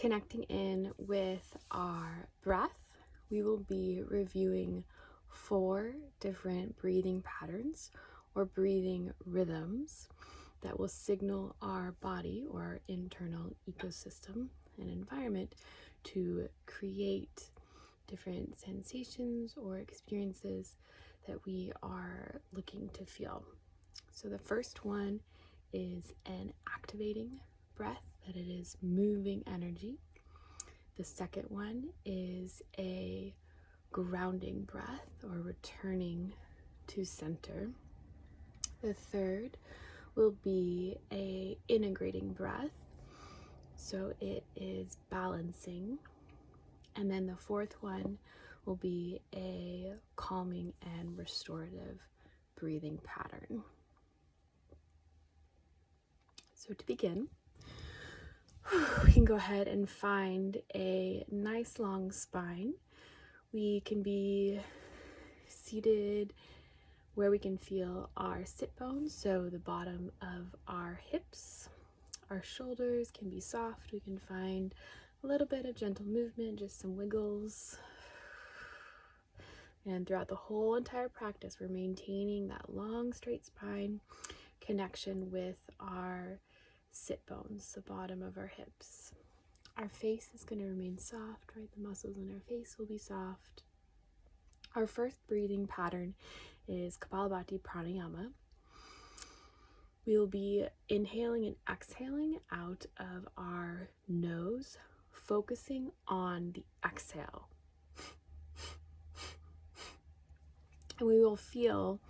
connecting in with our breath, we will be reviewing 4 different breathing patterns or breathing rhythms that will signal our body or our internal ecosystem and environment to create different sensations or experiences that we are looking to feel. So the first one is an activating breath, that it is moving energy. The second one is a grounding breath or returning to center. The third will be a integrating breath, so it is balancing. And then the fourth one will be a calming and restorative breathing pattern. So to begin, we can go ahead and find a nice long spine. We can be seated where we can feel our sit bones, so the bottom of our hips. Our shoulders can be soft. We can find a little bit of gentle movement, just some wiggles. And throughout the whole entire practice, we're maintaining that long, straight spine connection with our sit bones, the bottom of our hips. Our face is going to remain soft, right? The muscles in our face will be soft. Our first breathing pattern is Kapalabhati Pranayama. We will be inhaling and exhaling out of our nose, focusing on the exhale. And we will feel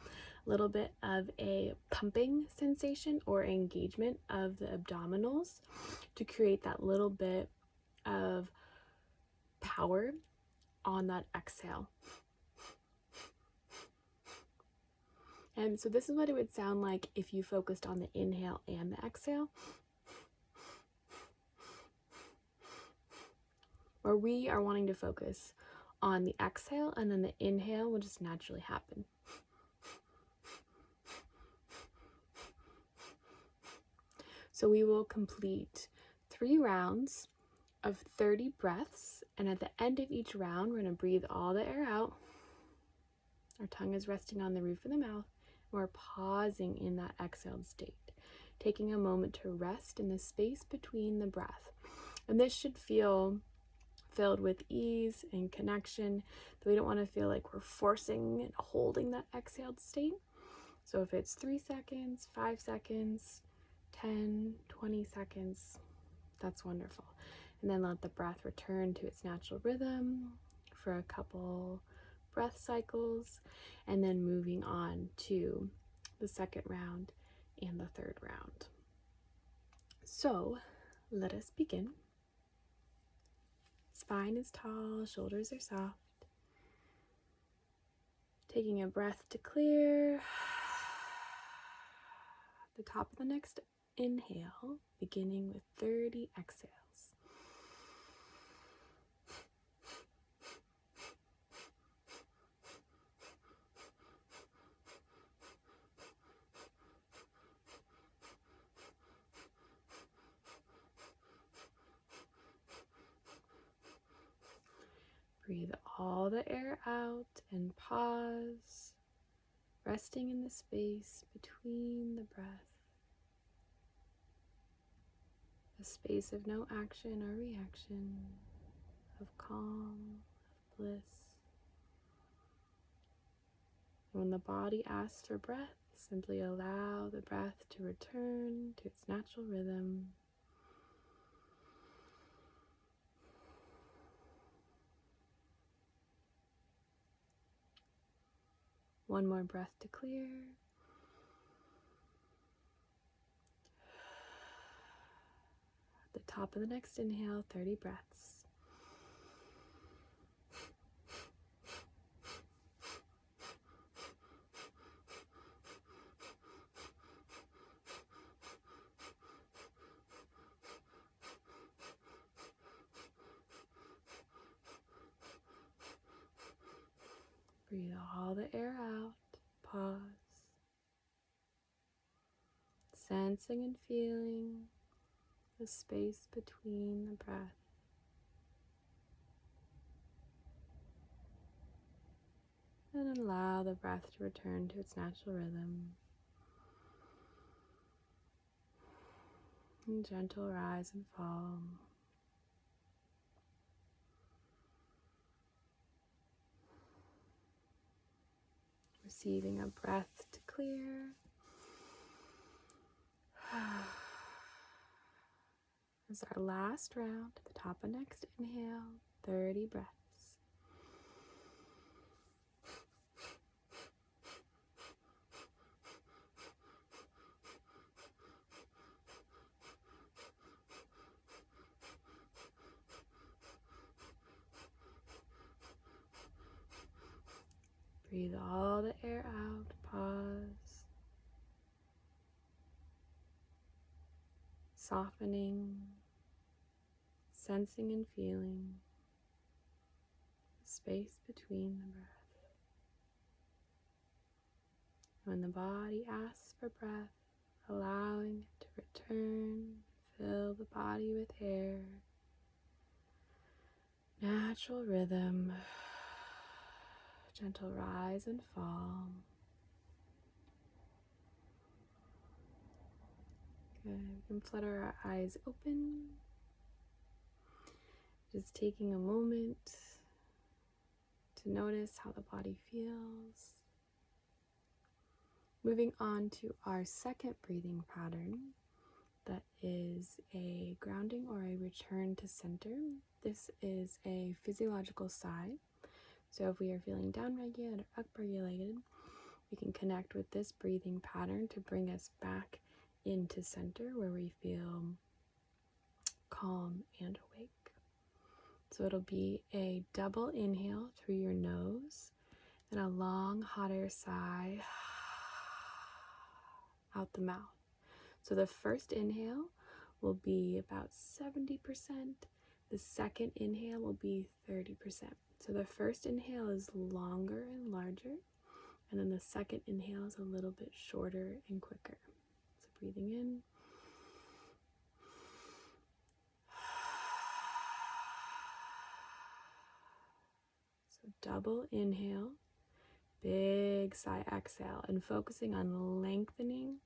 a little bit of a pumping sensation or engagement of the abdominals to create that little bit of power on that exhale. And so this is what it would sound like if you focused on the inhale and the exhale. Or we are wanting to focus on the exhale, and then the inhale will just naturally happen. So we will complete 3 rounds of 30 breaths, and at the end of each round, we're going to breathe all the air out. Our tongue is resting on the roof of the mouth. We're pausing in that exhaled state, taking a moment to rest in the space between the breath. And this should feel filled with ease and connection, that we don't want to feel like we're forcing and holding that exhaled state. So if it's 3 seconds, 5 seconds, 10, 20 seconds, that's wonderful. And then let the breath return to its natural rhythm for a couple breath cycles, and then moving on to the second round and the third round. So let us begin. Spine is tall, shoulders are soft. Taking a breath to clear. At the top of the next inhale, beginning with 30 exhales. Breathe all the air out and pause, resting in the space between the breath. A space of no action or reaction, of calm, of bliss. When the body asks for breath, simply allow the breath to return to its natural rhythm. One more breath to clear. At the top of the next inhale, 30 breaths. Breathe all the air out. Pause. Sensing and feeling the space between the breath. allow the breath to return to its natural rhythm. And gentle rise and fall. Receiving a breath to clear. This is our last round. At the top of next inhale, 30 breaths. Breathe all the air out. Pause. Softening, sensing and feeling the space between the breath. When the body asks for breath, allowing it to return, fill the body with air. Natural rhythm, gentle rise and fall. Good. We can flutter our eyes open. Just taking a moment to notice how the body feels. Moving on to our second breathing pattern, that is a grounding or a return to center. This is a physiological sigh. So if we are feeling downregulated or upregulated, we can connect with this breathing pattern to bring us back into center where we feel calm and awake. So it'll be a double inhale through your nose and a long hot air sigh out the mouth. So the first inhale will be about 70%. The second inhale will be 30%. So the first inhale is longer and larger, and then the second inhale is a little bit shorter and quicker. So breathing in. So double inhale, big sigh exhale, and focusing on lengthening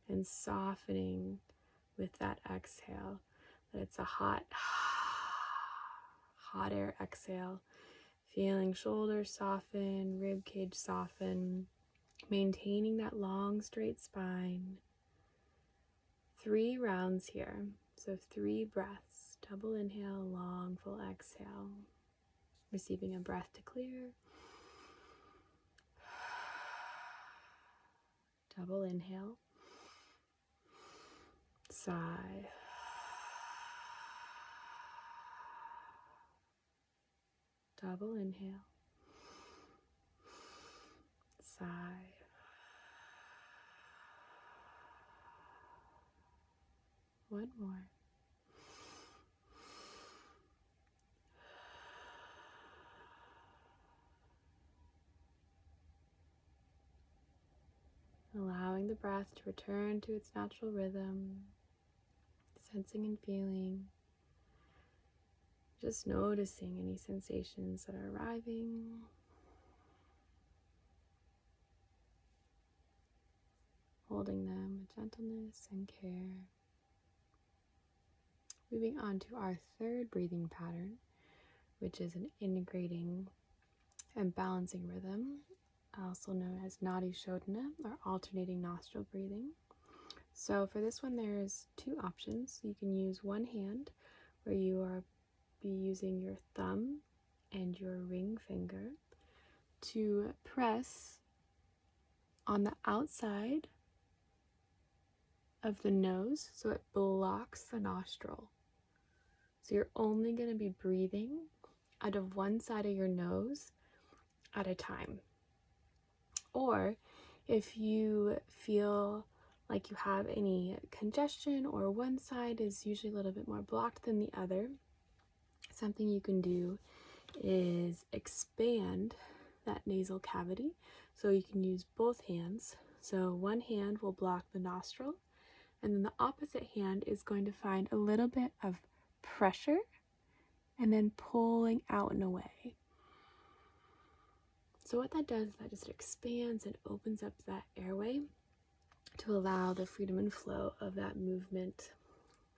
and softening with that exhale. That it's a hot air exhale. Feeling shoulders soften, rib cage soften, maintaining that long straight spine. 3 rounds here. So 3 breaths. Double inhale, long full exhale. Receiving a breath to clear. Double inhale. Sigh. Double inhale. Sigh. One more. Allowing the breath to return to its natural rhythm, sensing and feeling. Just noticing any sensations that are arriving. Holding them with gentleness and care. Moving on to our third breathing pattern, which is an integrating and balancing rhythm, also known as Nadi Shodhana, or alternating nostril breathing. So for this one, there's 2 options. You can use one hand, where you are using your thumb and your ring finger to press on the outside of the nose so it blocks the nostril. So you're only going to be breathing out of one side of your nose at a time. Or if you feel like you have any congestion or one side is usually a little bit more blocked than the other, something you can do is expand that nasal cavity. So you can use both hands. So one hand will block the nostril, and then the opposite hand is going to find a little bit of pressure and then pulling out and away. So what that does is that just expands and opens up that airway to allow the freedom and flow of that movement,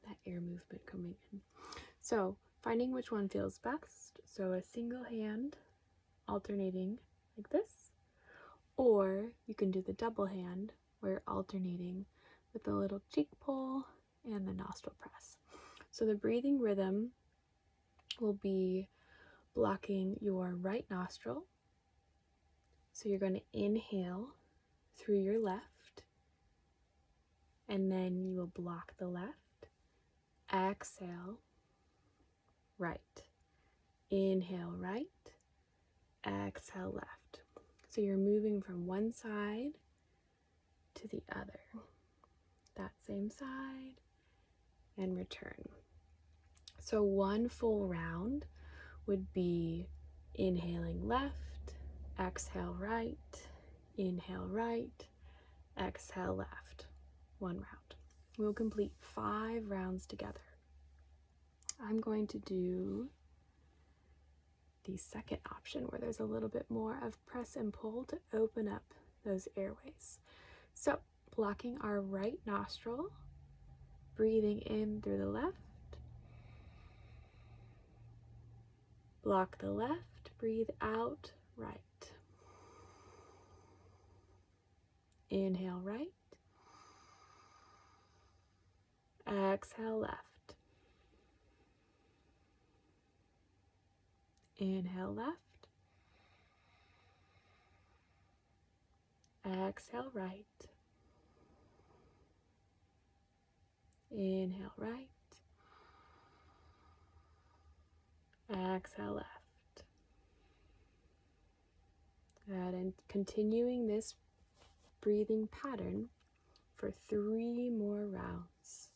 that air movement coming in. So finding which one feels best. So a single hand alternating like this, or you can do the double hand where you're alternating with the little cheek pull and the nostril press. So the breathing rhythm will be blocking your right nostril. So you're going to inhale through your left, and then you will block the left. Exhale, right. Inhale, right. Exhale, left. So you're moving from one side to the other. That same side, and return. So one full round would be inhaling left, exhale right, inhale right, exhale left. One round. We'll complete 5 rounds together. I'm going to do the second option where there's a little bit more of press and pull to open up those airways. So blocking our right nostril, breathing in through the left, block the left, breathe out right. Inhale right, exhale left. Inhale left, exhale right. Inhale right, exhale left. Good, and continuing this breathing pattern for 3 more rounds.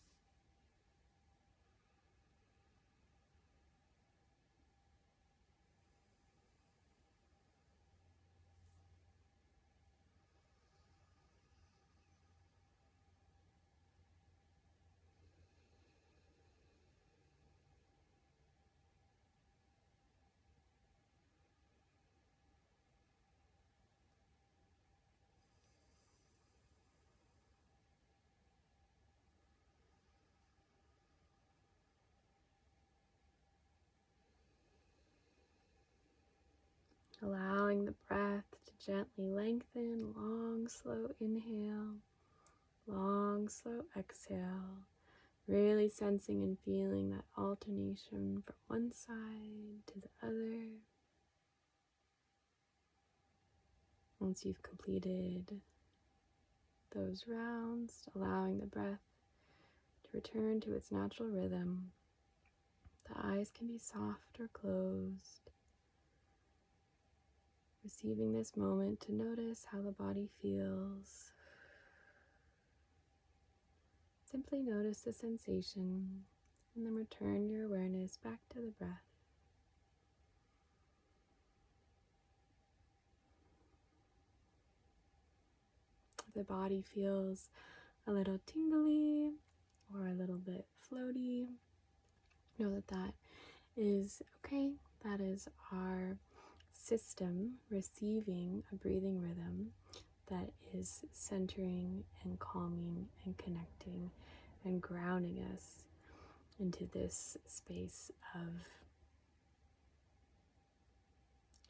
Allowing the breath to gently lengthen, long, slow inhale, long, slow exhale. Really sensing and feeling that alternation from one side to the other. Once you've completed those rounds, allowing the breath to return to its natural rhythm. The eyes can be soft or closed. Receiving this moment to notice how the body feels. Simply notice the sensation and then return your awareness back to the breath. If the body feels a little tingly or a little bit floaty, know that that is okay. That is our system receiving a breathing rhythm that is centering and calming and connecting and grounding us into this space of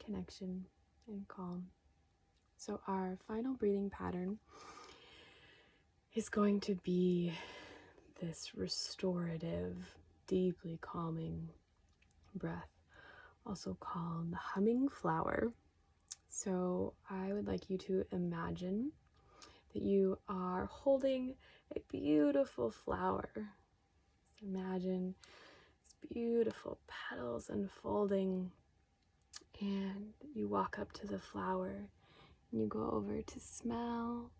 connection and calm. So our final breathing pattern is going to be this restorative, deeply calming breath, also called the humming flower. So I would like you to imagine that you are holding a beautiful flower. So imagine these beautiful petals unfolding, and you walk up to the flower and you go over to smell,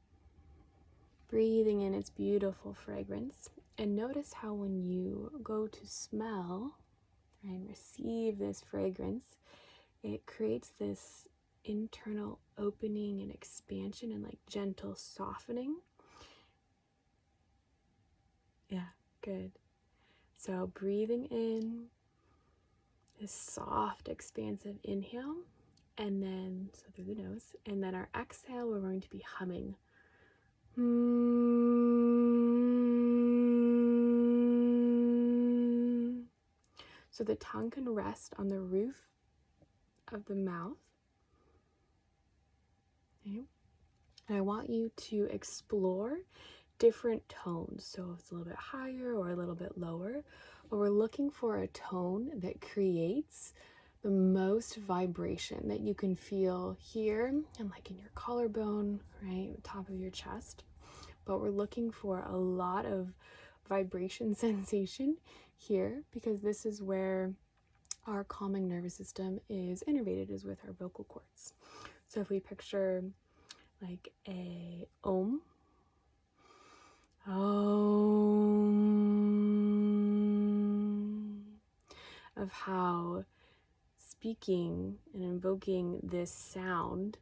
breathing in its beautiful fragrance. And notice how when you go to smell and receive this fragrance, it creates this internal opening and expansion and like gentle softening. Yeah, good. So breathing in this soft, expansive inhale, And then, so through the nose. And then our exhale, we're going to be humming. So the tongue can rest on the roof of the mouth. Okay. And I want you to explore different tones. So if it's a little bit higher or a little bit lower, but we're looking for a tone that creates the most vibration that you can feel here and like in your collarbone, right, top of your chest. But we're looking for a lot of vibration sensation here because this is where our calming nervous system is innervated, is with our vocal cords. So if we picture like a om, of how speaking and invoking this sound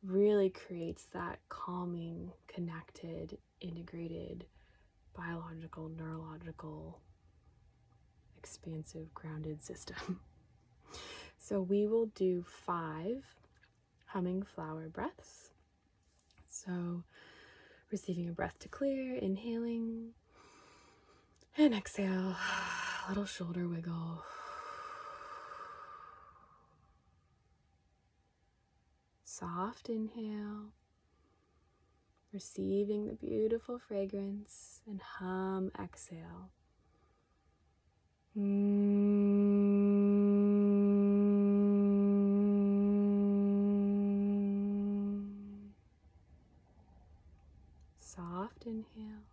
really creates that calming, connected, integrated, biological, neurological, expansive, grounded system. So we will do 5 humming flower breaths. So receiving a breath to clear, inhaling, and exhale, a little shoulder wiggle. Soft inhale, receiving the beautiful fragrance, and hum, exhale. Soft inhale.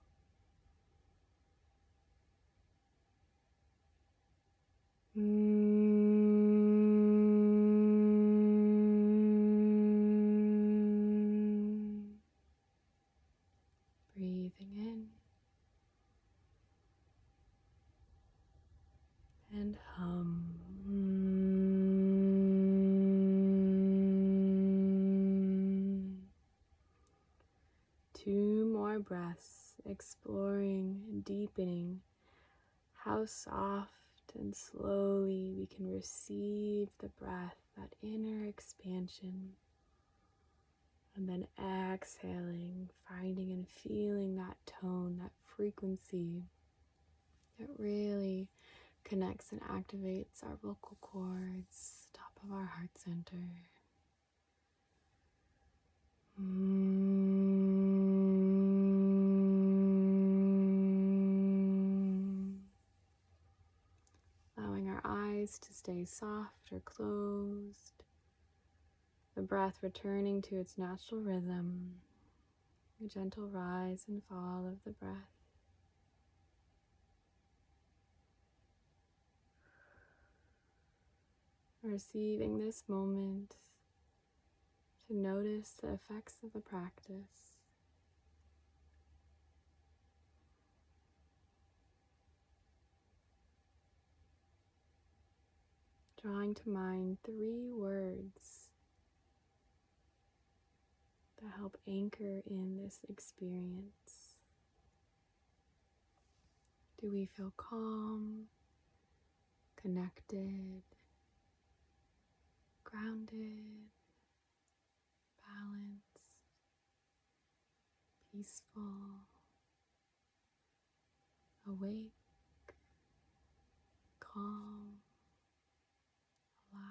Breathing in and hum. 2 more breaths, exploring and deepening how soft and slowly we can receive the breath, that inner expansion. And then exhaling, finding and feeling that tone, that frequency that really connects and activates our vocal cords, top of our heart center. Allowing our eyes to stay soft or closed. The breath returning to its natural rhythm, a gentle rise and fall of the breath. Receiving this moment to notice the effects of the practice. Drawing to mind 3 words that help anchor in this experience. Do we feel calm, connected, grounded, balanced, peaceful, awake, calm, alive?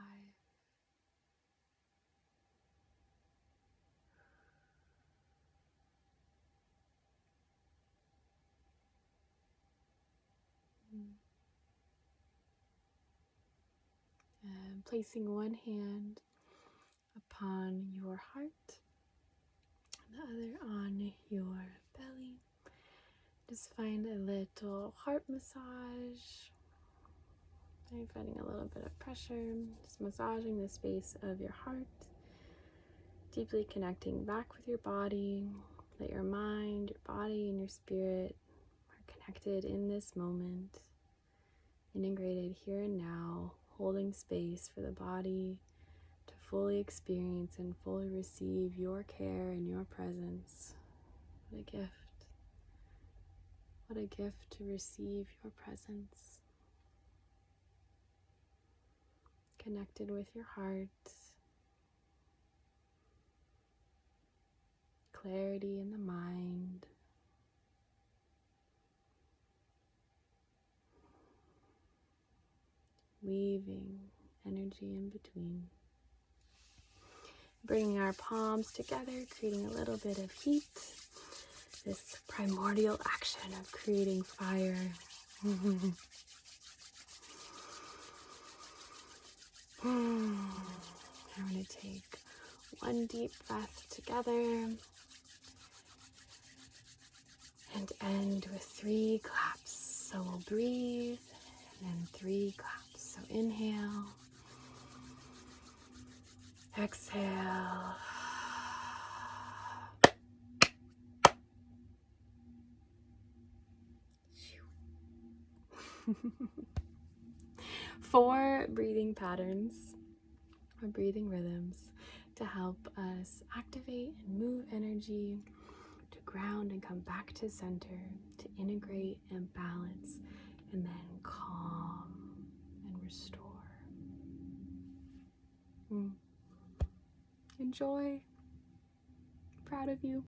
And placing one hand upon your heart, the other on your belly. Just find a little heart massage. I'm finding a little bit of pressure, just massaging the space of your heart, deeply connecting back with your body. Let your mind, your body, and your spirit are connected in this moment, integrated here and now, holding space for the body to fully experience and fully receive your care and your presence. What a gift. What a gift to receive your presence. Connected with your heart, clarity in the mind. Weaving energy in between. Bringing our palms together, creating a little bit of heat. This primordial action of creating fire. I'm going to take one deep breath together and end with 3 claps. So we'll breathe and then 3 claps. So inhale, exhale. Four breathing patterns or breathing rhythms to help us activate and move energy, to ground and come back to center, to integrate and balance, and then calm and restore. Enjoy. Proud of you.